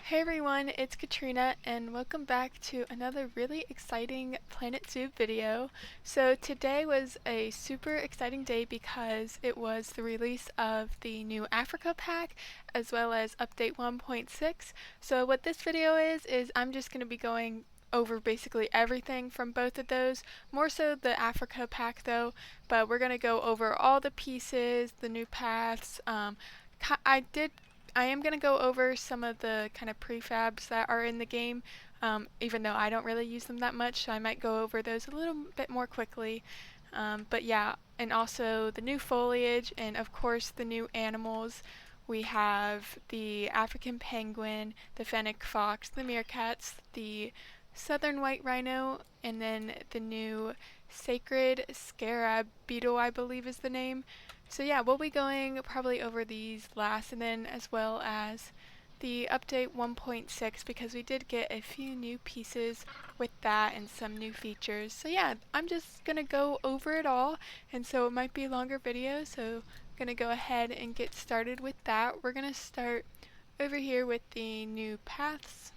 Hey everyone, it's Katrina and welcome back to another really exciting Planet Zoo video. So today was a super exciting day because it was the release of the new Africa pack as well as update 1.6. So what this video is I'm just going to be going over basically everything from both of those, more so the Africa pack though, but we're going to go over all the pieces, the new paths. I am going to go over some of the kind of prefabs that are in the game, even though I don't really use them that much, so I might go over those a little bit more quickly. But yeah, and also the new foliage, and of course the new animals. We have the African penguin, the fennec fox, the meerkats, the southern white rhino, and then the new sacred scarab beetle, I believe is the name. So yeah, we'll be going probably over these last, and then as well as the update 1.6 because we did get a few new pieces with that and some new features. So yeah, I'm just gonna go over it all, and so it might be a longer video, so I'm gonna go ahead and get started with that. We're gonna start over here with the new paths.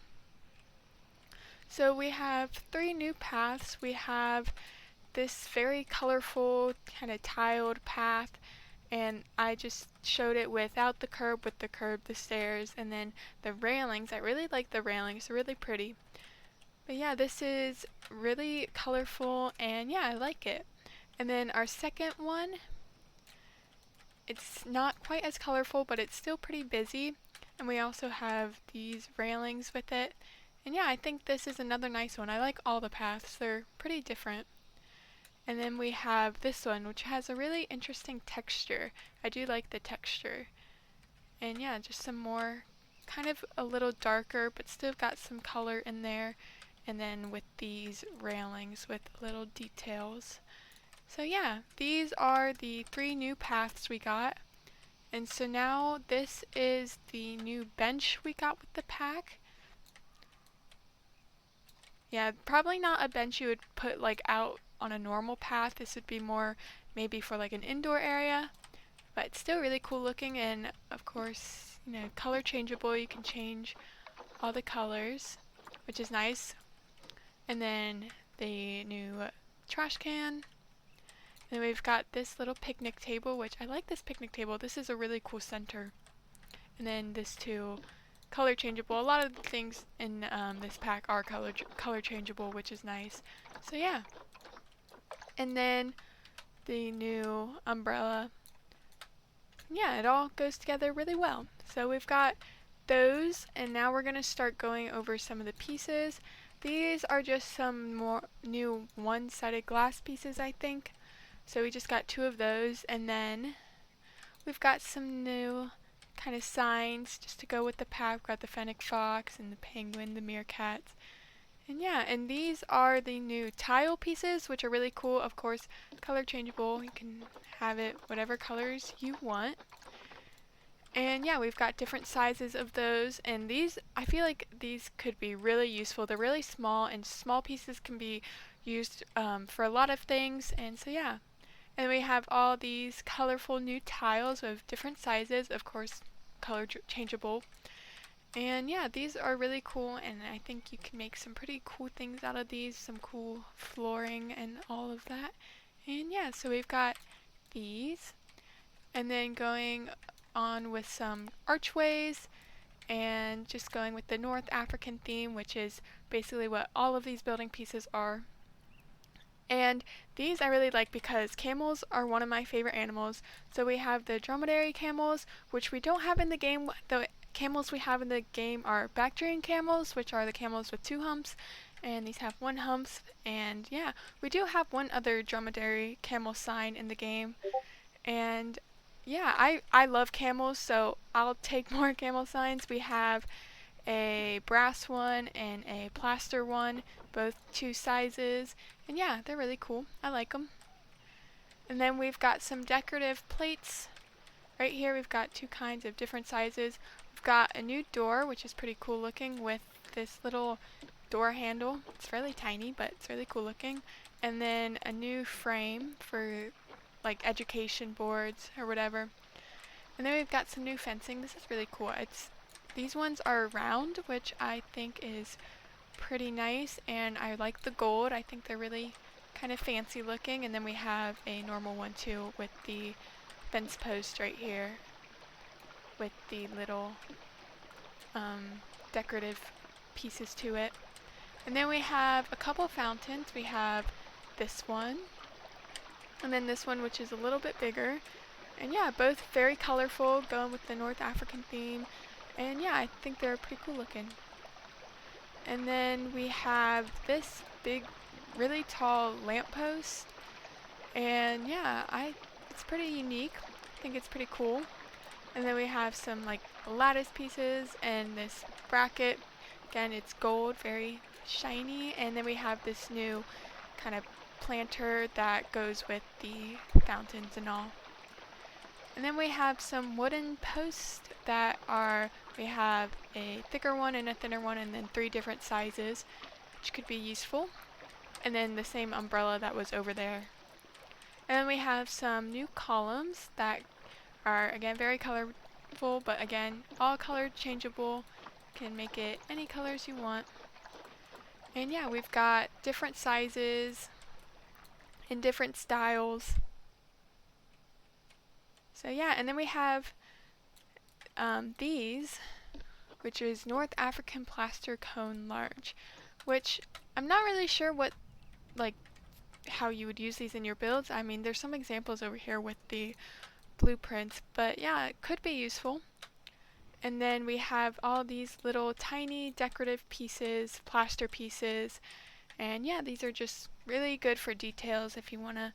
So we have 3 new paths. We have this very colorful kind of tiled path, and I just showed it without the curb, with the curb, the stairs, and then the railings. I really like the railings, they're really pretty. But yeah, this is really colorful, and yeah, I like it. And then our second one, it's not quite as colorful, but it's still pretty busy, and we also have these railings with it. And yeah, I think this is another nice one. I like all the paths, they're pretty different. And then we have this one, which has a really interesting texture. I do like the texture. And yeah, just some more, kind of a little darker, but still got some color in there. And then with these railings with little details. So yeah, these are the 3 new paths we got. And so now this is the new bench we got with the pack. Yeah, probably not a bench you would put like out on a normal path. This would be more maybe for like an indoor area, but it's still really cool looking, and of course, you know, color changeable. You can change all the colors, which is nice. And then the new trash can. And then we've got this little picnic table, which I like this picnic table. This is a really cool center. And then this too, color changeable. A lot of the things in this pack are color changeable, which is nice. So yeah. And then the new umbrella. Yeah, it all goes together really well. So we've got those, and now we're going to start going over some of the pieces. These are just some more new one-sided glass pieces, I think. So we just got 2 of those, and then we've got some new kind of signs just to go with the pack. We've got the fennec fox and the penguin, the meerkats. And yeah, and these are the new tile pieces, which are really cool. Of course, color changeable. You can have it whatever colors you want. And yeah, we've got different sizes of those, and these, I feel like these could be really useful. They're really small, and small pieces can be used for a lot of things, and so yeah. And we have all these colorful new tiles of different sizes, of course, color changeable. And yeah, these are really cool, and I think you can make some pretty cool things out of these, some cool flooring and all of that. And yeah, so we've got these, and then going on with some archways, and just going with the North African theme, which is basically what all of these building pieces are. And these I really like because camels are one of my favorite animals. So we have the dromedary camels, which we don't have in the game. The camels we have in the game are Bactrian camels, which are the camels with 2 humps, and these have 1 hump. And yeah, we do have one other dromedary camel sign in the game. And yeah, I love camels, so I'll take more camel signs. We have a brass one and a plaster one, both 2 sizes, and yeah, they're really cool. I like them. And then we've got some decorative plates. Right here we've got 2 kinds of different sizes. We've got a new door, which is pretty cool looking, with this little door handle. It's really tiny, but it's really cool looking. And then a new frame for like education boards or whatever. And then we've got some new fencing. This is really cool. these ones are round, which I think is pretty nice, and I like the gold. I think they're really kind of fancy looking. And then we have a normal one too with the fence post right here with the little decorative pieces to it. And then we have a couple fountains. We have this one, and then this one, which is a little bit bigger. And yeah, both very colorful, going with the North African theme. And yeah, I think they're pretty cool looking. And then we have this big, really tall lamppost. And yeah, it's pretty unique. I think it's pretty cool. And then we have some like lattice pieces and this bracket. Again, it's gold, very shiny. And then we have this new kind of planter that goes with the fountains and all. And then we have some wooden posts that we have a thicker one and a thinner one, and then 3 different sizes, which could be useful. And then the same umbrella that was over there. And then we have some new columns that are, again, very colorful, but again, all color changeable. You can make it any colors you want. And yeah, we've got different sizes and different styles. So yeah, and then we have these, which is North African Plaster Cone Large, which I'm not really sure how you would use these in your builds. I mean, there's some examples over here with the blueprints, but yeah, it could be useful. And then we have all these little tiny decorative pieces, plaster pieces, and yeah, these are just really good for details if you want to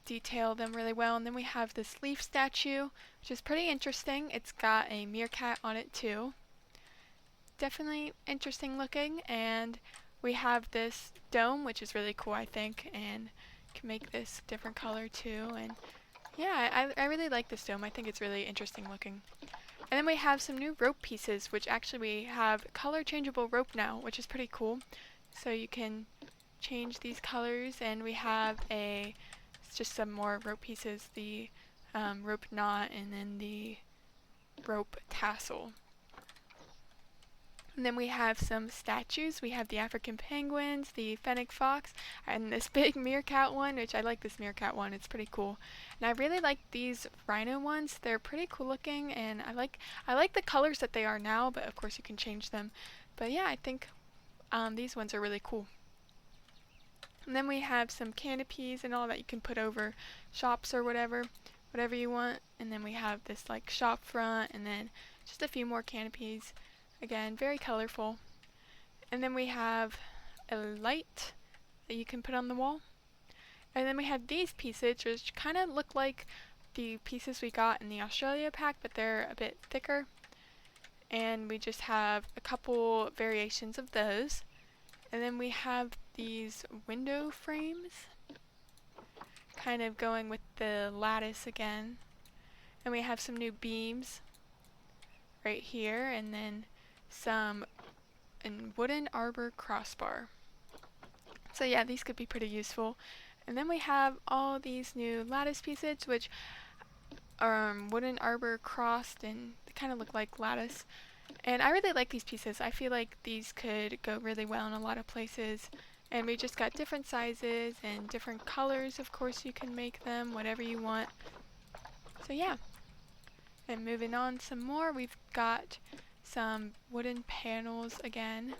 detail them really well. And then we have this leaf statue, which is pretty interesting. It's got a meerkat on it too. Definitely interesting looking. And we have this dome, which is really cool, I think, and can make this different color too. And yeah, I really like this dome. I think it's really interesting looking. And then we have some new rope pieces, which actually we have color changeable rope now, which is pretty cool. So you can change these colors, and we have just some more rope pieces, the rope knot, and then the rope tassel. And then we have some statues. We have the African penguins, the fennec fox, and this big meerkat one, which I like this meerkat one. It's pretty cool. And I really like these rhino ones. They're pretty cool looking, and I like the colors that they are now, but of course you can change them. But yeah, I think these ones are really cool. And then we have some canopies and all that you can put over shops or whatever you want. And then we have this like shop front, and then just a few more canopies. Again, very colorful. And then we have a light that you can put on the wall. And then we have these pieces, which kind of look like the pieces we got in the Australia pack, but they're a bit thicker. And we just have a couple variations of those. And then we have these window frames, kind of going with the lattice again. And we have some new beams right here, and then some wooden arbor crossbar. So yeah, these could be pretty useful. And then we have all these new lattice pieces, which are wooden arbor crossed, and they kind of look like lattice. And I really like these pieces. I feel like these could go really well in a lot of places. And we just got different sizes and different colors. Of course, you can make them whatever you want. So yeah. And moving on some more, we've got some wooden panels again.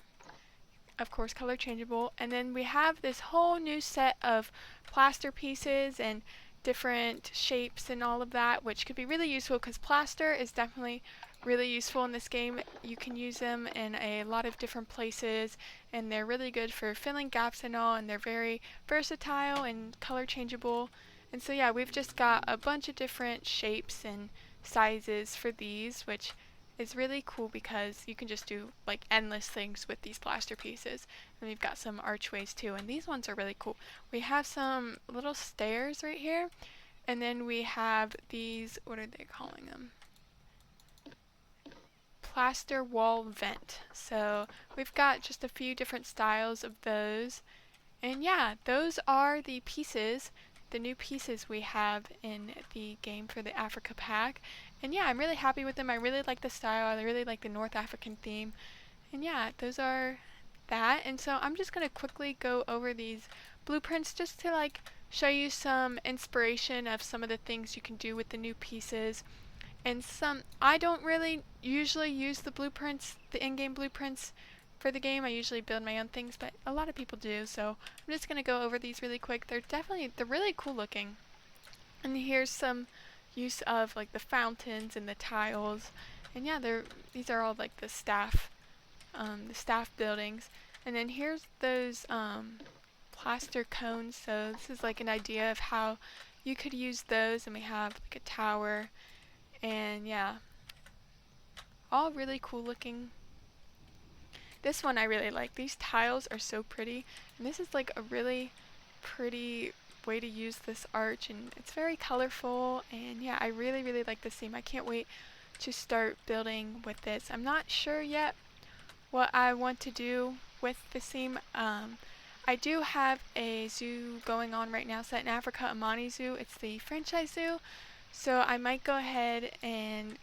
Of course, color changeable. And then we have this whole new set of plaster pieces and different shapes and all of that, which could be really useful because plaster is definitely really useful in this game. You can use them in a lot of different places, and they're really good for filling gaps and all, and they're very versatile and color changeable. And so yeah, we've just got a bunch of different shapes and sizes for these, which is really cool because you can just do like endless things with these plaster pieces. And we've got some archways too, and these ones are really cool. We have some little stairs right here, and then we have these, what are they calling them? Plaster wall vent. So we've got just a few different styles of those. And yeah, those are the pieces, the new pieces we have in the game for the Africa pack. And yeah, I'm really happy with them. I really like the style. I really like the North African theme. And yeah, those are that. And so I'm just going to quickly go over these blueprints just to like show you some inspiration of some of the things you can do with the new pieces. And some, I don't really usually use the blueprints, the in-game blueprints for the game. I usually build my own things, but a lot of people do. So I'm just going to go over these really quick. They're really cool looking. And here's some use of like the fountains and the tiles. And yeah, these are all like the staff buildings. And then here's those plaster cones. So this is like an idea of how you could use those. And we have like a tower. And yeah, all really cool looking. This one I really like. These tiles are so pretty. And this is like a really pretty way to use this arch, and it's very colorful. And yeah, I really like this theme. I can't wait to start building with this. I'm not sure yet what I want to do with the theme. I do have a zoo going on right now set in Africa, Amani Zoo. It's the franchise zoo, so I might go ahead and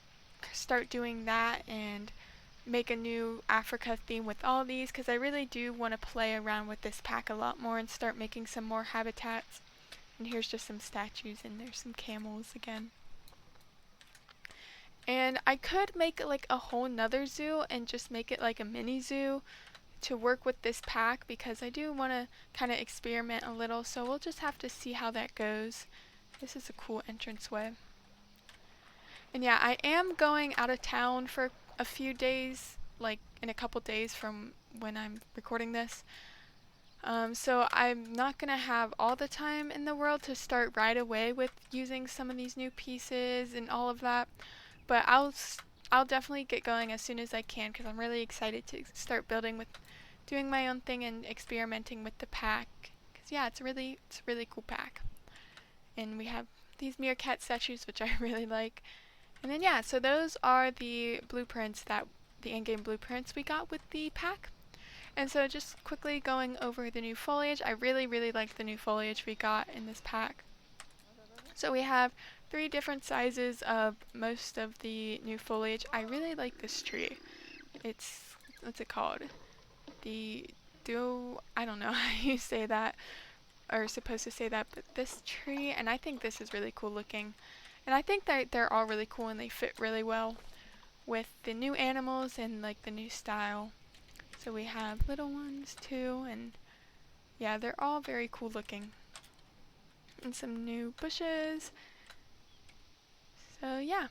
start doing that and make a new Africa theme with all these, because I really do want to play around with this pack a lot more and start making some more habitats. And here's just some statues, and there's some camels again. And I could make like a whole nother zoo and just make it like a mini zoo to work with this pack, because I do want to kind of experiment a little, so we'll just have to see how that goes. This is a cool entranceway. And yeah, I am going out of town for a few days, like in a couple days from when I'm recording this. So I'm not going to have all the time in the world to start right away with using some of these new pieces and all of that. But I'll definitely get going as soon as I can, because I'm really excited to start doing my own thing and experimenting with the pack. Because yeah, it's a really cool pack. And we have these meerkat statues, which I really like. And then yeah, so those are the blueprints, the in-game blueprints we got with the pack. And so just quickly going over the new foliage. I really like the new foliage we got in this pack. So we have 3 different sizes of most of the new foliage. I really like this tree. It's, what's it called? I don't know how you say that, or supposed to say that, but this tree, and I think this is really cool looking. And I think that they're all really cool and they fit really well with the new animals and like the new style. So we have little ones too, and yeah, they're all very cool looking. And some new bushes. So yeah,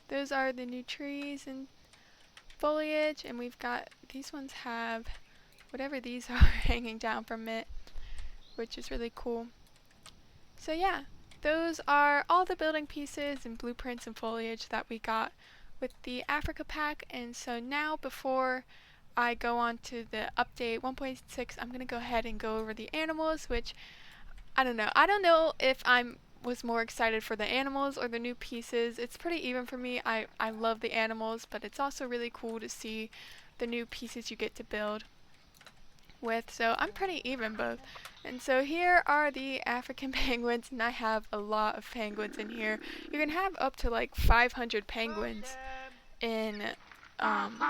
those are the new trees and foliage, and we've got, these ones have whatever these are hanging down from it, which is really cool. So yeah, those are all the building pieces and blueprints and foliage that we got with the Africa pack. And so now, before I go on to the update 1.6, I'm going to go ahead and go over the animals, which I don't know. I don't know if I was more excited for the animals or the new pieces. It's pretty even for me. I love the animals, but it's also really cool to see the new pieces you get to build with. So I'm pretty even both. And so here are the African penguins, and I have a lot of penguins in here. You can have up to like 500 penguins in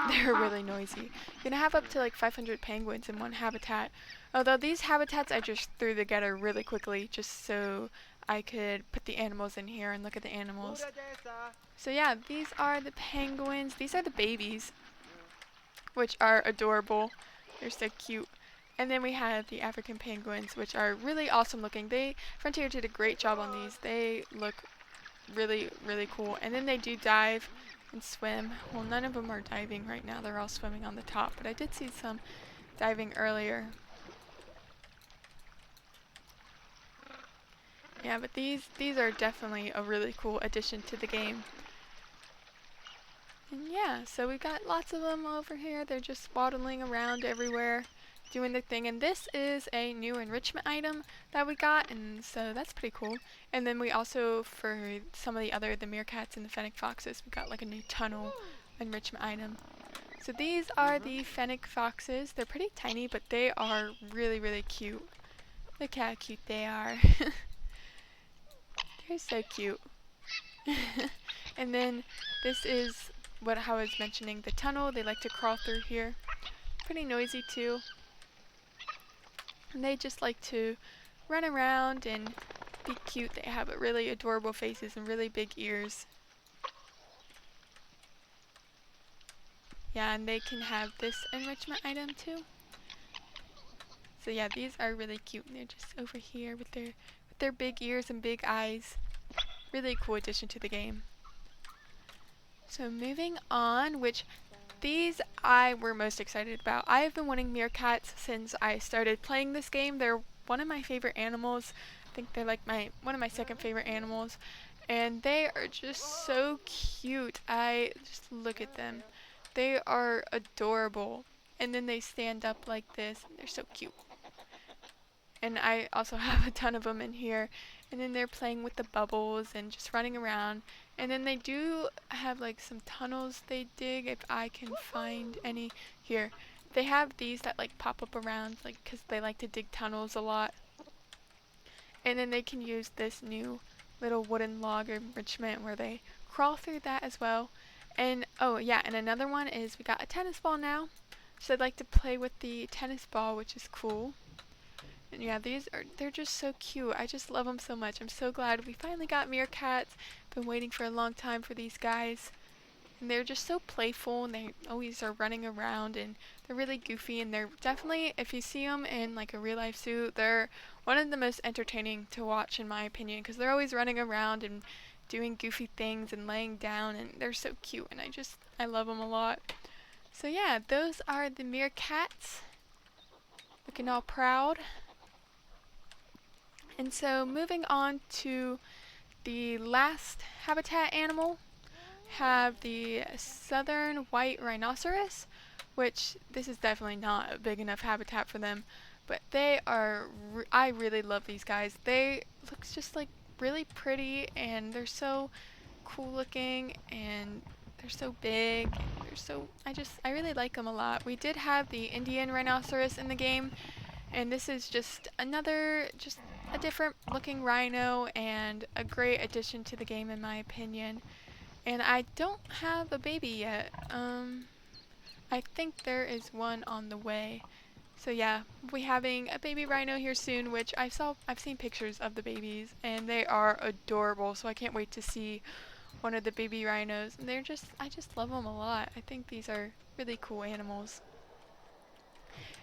they're really noisy. You can have up to like 500 penguins in one habitat. Although these habitats I just threw together really quickly just so I could put the animals in here and look at the animals. So yeah, these are the penguins. These are the babies, which are adorable. They're so cute. And then we have the African penguins, which are really awesome looking. Frontier did a great job on these. They look really cool. And then they do dive and swim. Well, none of them are diving right now. They're all swimming on the top, but I did see some diving earlier. Yeah, but these are definitely a really cool addition to the game. And yeah, so we got lots of them over here. They're just waddling around everywhere, doing their thing. And this is a new enrichment item that we got, and so that's pretty cool. And then we also, for some of the meerkats and the fennec foxes, we got like a new tunnel enrichment item. So these are the fennec foxes. They're pretty tiny, but they are really cute. Look how cute they are. They're so cute. And then this is how I was mentioning, the tunnel. They like to crawl through here. Pretty noisy too. And they just like to run around and be cute. They have really adorable faces and really big ears. Yeah, and they can have this enrichment item too. So yeah, these are really cute. And they're just over here with their big ears and big eyes. Really cool addition to the game. So moving on, which these I were most excited about. I have been wanting meerkats since I started playing this game. They're one of my favorite animals. I think they're like one of my second favorite animals. And they are just so cute. I just look at them. They are adorable. And then they stand up like this. And they're so cute. And I also have a ton of them in here. And then they're playing with the bubbles and just running around. And then they do have like some tunnels they dig, if I can find any here. They have these that like pop up around, like, because they like to dig tunnels a lot. And then they can use this new little wooden log enrichment where they crawl through that as well. And oh yeah, and another one is we got a tennis ball now. So I'd like to play with the tennis ball, which is cool. And yeah, they're just so cute. I just love them so much. I'm so glad we finally got meerkats. Been waiting for a long time for these guys. And they're just so playful, and they always are running around, and they're really goofy, and they're definitely, if you see them in like a real life zoo, they're one of the most entertaining to watch in my opinion, because they're always running around and doing goofy things and laying down, and they're so cute, and I love them a lot. So yeah, those are the meerkats, looking all proud. And so moving on to the last habitat animal, have the southern white rhinoceros, which this is definitely not a big enough habitat for them, but they are, I really love these guys. They look just like really pretty, and they're so cool looking, and they're so big, and I really like them a lot. We did have the Indian rhinoceros in the game, and this is just a different looking rhino and a great addition to the game in my opinion. And I don't have a baby yet. I think there is one on the way. So yeah, we'll be having a baby rhino here soon, which I've seen pictures of the babies, and they are adorable. So I can't wait to see one of the baby rhinos. And I just love them a lot. I think these are really cool animals.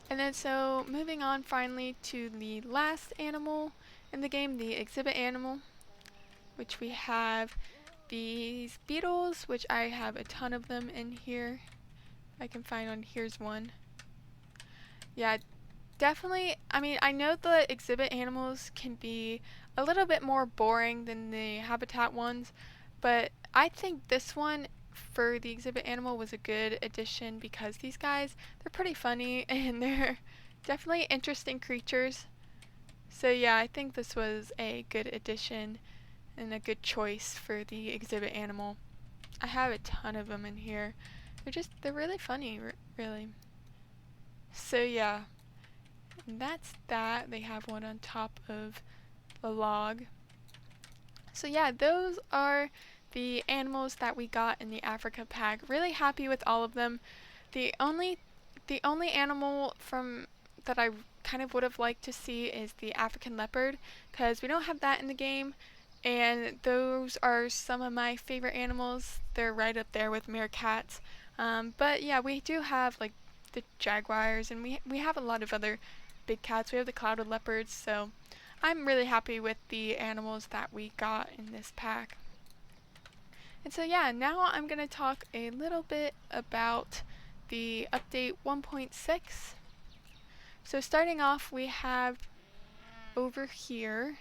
And then so moving on finally to the last animal in the game, the exhibit animal, which we have these beetles, which I have a ton of them in here. If I can find one, here's one. Yeah, definitely, I mean, I know the exhibit animals can be a little bit more boring than the habitat ones, but I think this one for the exhibit animal was a good addition because these guys, they're pretty funny and they're definitely interesting creatures. So yeah, I think this was a good addition and a good choice for the exhibit animal. I have a ton of them in here. They're really funny, really. So yeah, and that's that. They have one on top of the log. So yeah, those are the animals that we got in the Africa pack. Really happy with all of them. The only animal from that I kind of would have liked to see is the African leopard, because we don't have that in the game. And those are some of my favorite animals. They're right up there with meerkats. But yeah, we do have like the jaguars, and we have a lot of other big cats. We have the clouded leopards, so I'm really happy with the animals that we got in this pack. And so yeah, now I'm going to talk a little bit about the update 1.6. So starting off, we have over here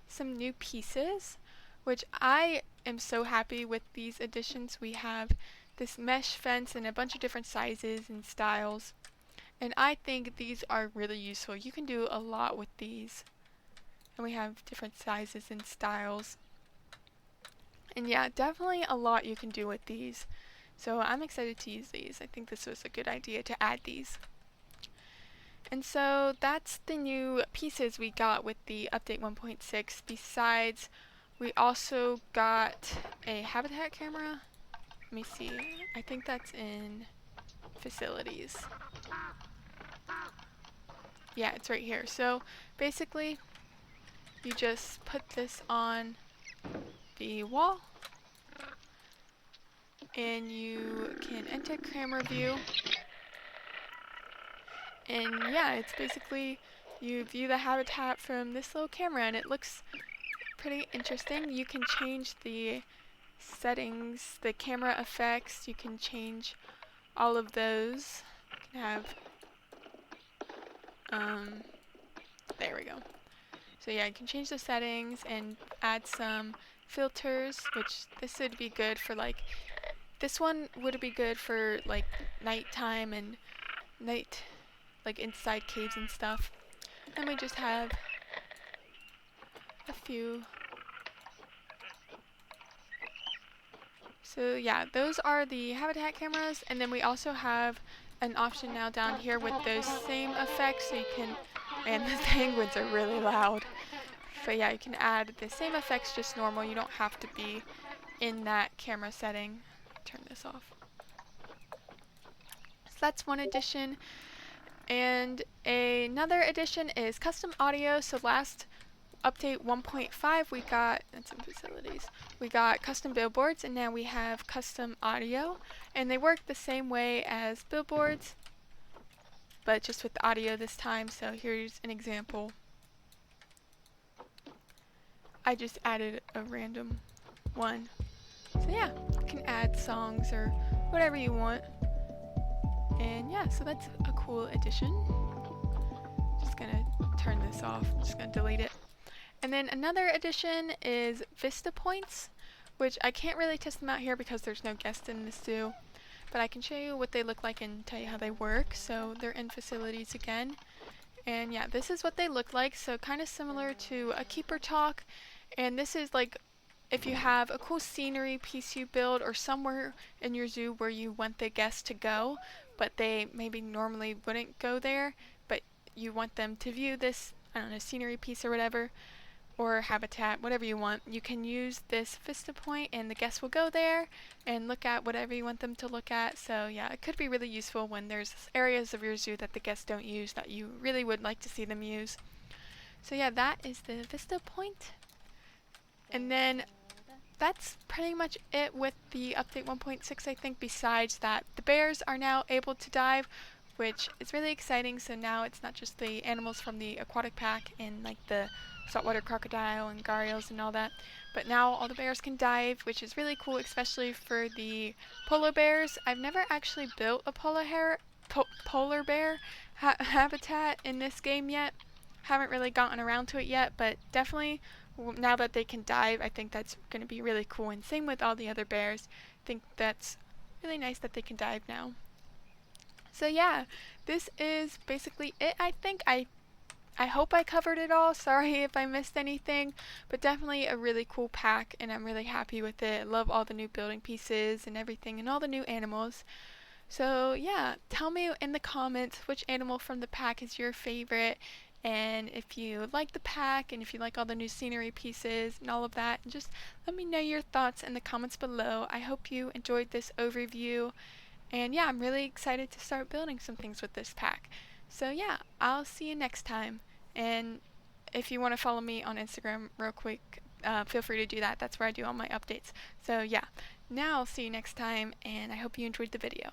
some new pieces, which I am so happy with these additions. We have this mesh fence in a bunch of different sizes and styles, and I think these are really useful. You can do a lot with these, and we have different sizes and styles, and yeah, definitely a lot you can do with these. So I'm excited to use these. I think this was a good idea to add these. And so that's the new pieces we got with the update 1.6, besides We also got a habitat camera. Let me see. I think that's in facilities. Yeah, it's right here. So basically, you just put this on the wall and you can enter camera view. And yeah, it's basically you view the habitat from this little camera and it looks pretty interesting. You can change the settings, the camera effects, you can change all of those. You can have, there we go. So yeah, you can change the settings and add some filters, which this would be good for like, this one would be good for like nighttime and night, like inside caves and stuff. And we just have a few. So yeah, those are the habitat cameras, and then we also have an option now down here with those same effects, so you can, man, the penguins are really loud. But yeah, you can add the same effects just normal. You don't have to be in that camera setting. Turn this off. So that's one addition. And another addition is custom audio. So last update 1.5 we got, and some facilities, we got custom billboards, and now we have custom audio, and they work the same way as billboards, but just with the audio this time. So here's an example. I just added a random one. So yeah, you can add songs or whatever you want. And yeah, so that's a cool addition. Just gonna turn this off, I'm just gonna delete it. And then another addition is Vista Points, which I can't really test them out here because there's no guest in the zoo, but I can show you what they look like and tell you how they work. So they're in facilities again. And yeah, this is what they look like. So kind of similar to a keeper talk. And this is like if you have a cool scenery piece you build or somewhere in your zoo where you want the guests to go, but they maybe normally wouldn't go there, but you want them to view this, I don't know, scenery piece or whatever, or habitat, whatever you want, you can use this Vista Point and the guests will go there and look at whatever you want them to look at. So yeah, it could be really useful when there's areas of your zoo that the guests don't use that you really would like to see them use. So yeah, that is the Vista Point. And then that's pretty much it with the update 1.6, I think, besides that the bears are now able to dive, which is really exciting. So now it's not just the animals from the aquatic pack and like the saltwater crocodile and gharials and all that, but now all the bears can dive, which is really cool, especially for the polar bears. I've never actually built a polar bear habitat in this game yet. Haven't really gotten around to it yet, but definitely now that they can dive, I think that's going to be really cool. And same with all the other bears. I think that's really nice that they can dive now. So yeah, this is basically it. I hope I covered it all. Sorry if I missed anything, but definitely a really cool pack, and I'm really happy with it. I love all the new building pieces and everything and all the new animals. So yeah, tell me in the comments which animal from the pack is your favorite, and if you like the pack and if you like all the new scenery pieces and all of that, and just let me know your thoughts in the comments below. I hope you enjoyed this overview, and yeah, I'm really excited to start building some things with this pack. So yeah, I'll see you next time. And if you want to follow me on Instagram real quick, feel free to do that. That's where I do all my updates. So yeah, now I'll see you next time, and I hope you enjoyed the video.